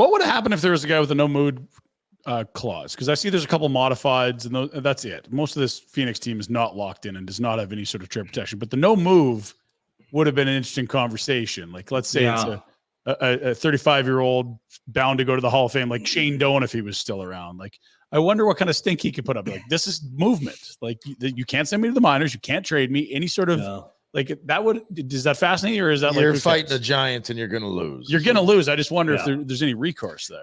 What would have happened if there was a guy with a no mood clause? Because I see there's a couple modifieds, and that's it. Most of this Phoenix team is not locked in and does not have any sort of trade protection. But the no move would have been an interesting conversation. Like, let's say it's a 35-year-old bound to go to the Hall of Fame, like Shane Doan if he was still around. Like, I wonder what kind of stink he could put up. Like, this is movement. Like, you can't send me to the minors. You can't trade me. Any sort of like that would, does that fascinate you, or is that you're like fighting a giant and you're going to lose? You're going to lose. I just wonder if there's any recourse there.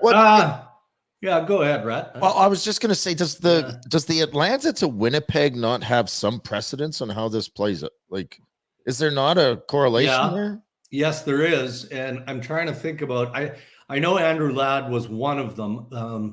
Yeah, go ahead, Rhett. Well, I was just going to say, does the Atlanta to Winnipeg not have some precedence on how this plays? Like, is there not a correlation there? Yes, there is. And I'm trying to think about, I know Andrew Ladd was one of them. Who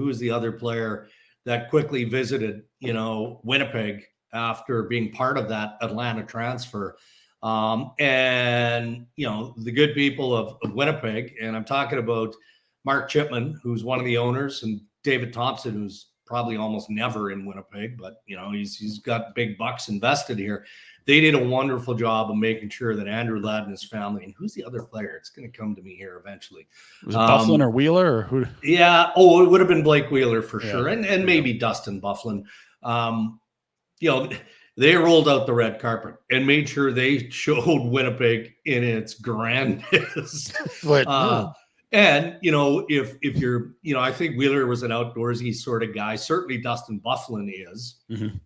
was the other player that quickly visited, Winnipeg after being part of that Atlanta transfer? And, the good people of Winnipeg, and I'm talking about Mark Chipman, who's one of the owners, and David Thompson, who's probably almost never in Winnipeg, but, he's got big bucks invested here. They did a wonderful job of making sure that Andrew Ladd and his family, and who's the other player? It's going to come to me here eventually. Was it Bufflin or Wheeler or who? Yeah. Oh, it would have been Blake Wheeler for sure. And maybe Dustin Bufflin. They rolled out the red carpet and made sure they showed Winnipeg in its grandest. And, if you're, I think Wheeler was an outdoorsy sort of guy. Certainly Dustin Bufflin is. Mm-hmm.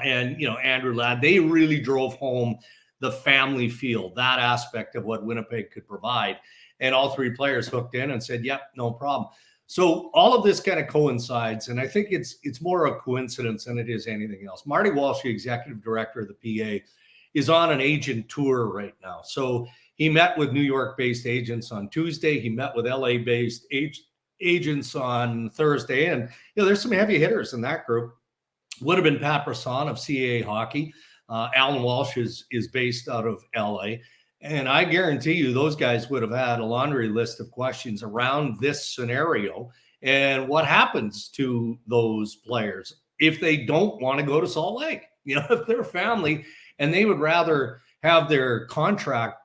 And, Andrew Ladd, they really drove home the family feel, that aspect of what Winnipeg could provide. And all three players hooked in and said, yep, no problem. So all of this kind of coincides. And I think it's more a coincidence than it is anything else. Marty Walsh, the executive director of the PA, is on an agent tour right now. So he met with New York-based agents on Tuesday. He met with LA-based agents on Thursday. And, there's some heavy hitters in that group. Would have been Pat Brisson of CAA Hockey. Alan Walsh is based out of LA. And I guarantee you those guys would have had a laundry list of questions around this scenario and what happens to those players if they don't want to go to Salt Lake. If they're family and they would rather have their contract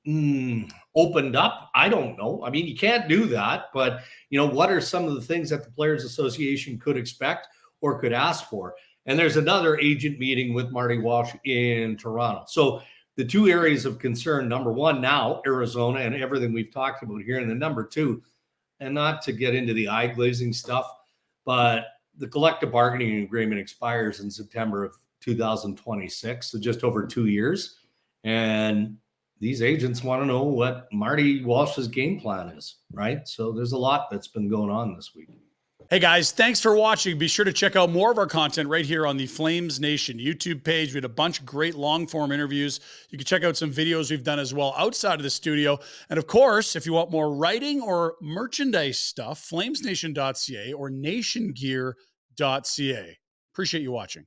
opened up. I don't know. I mean, you can't do that, but what are some of the things that the Players Association could expect or could ask for? And there's another agent meeting with Marty Walsh in Toronto. So the two areas of concern, number one, now Arizona and everything we've talked about here. And then number two, and not to get into the eye glazing stuff, but the collective bargaining agreement expires in September of 2026. So just over 2 years. And these agents want to know what Marty Walsh's game plan is, right? So there's a lot that's been going on this week. Hey guys, thanks for watching. Be sure to check out more of our content right here on the Flames Nation YouTube page. We had a bunch of great long form interviews. You can check out some videos we've done as well outside of the studio. And of course, if you want more writing or merchandise stuff, flamesnation.ca or nationgear.ca. Appreciate you watching.